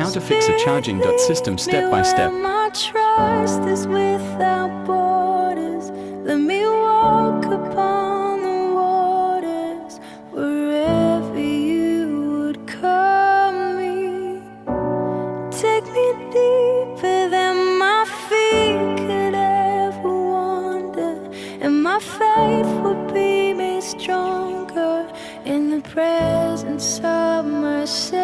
How to fix a charging system step by step. My trust is without borders. Let me walk upon the waters wherever you would call me. Take me deeper than my feet could ever wander, and my faith would be made stronger in the presence of myself.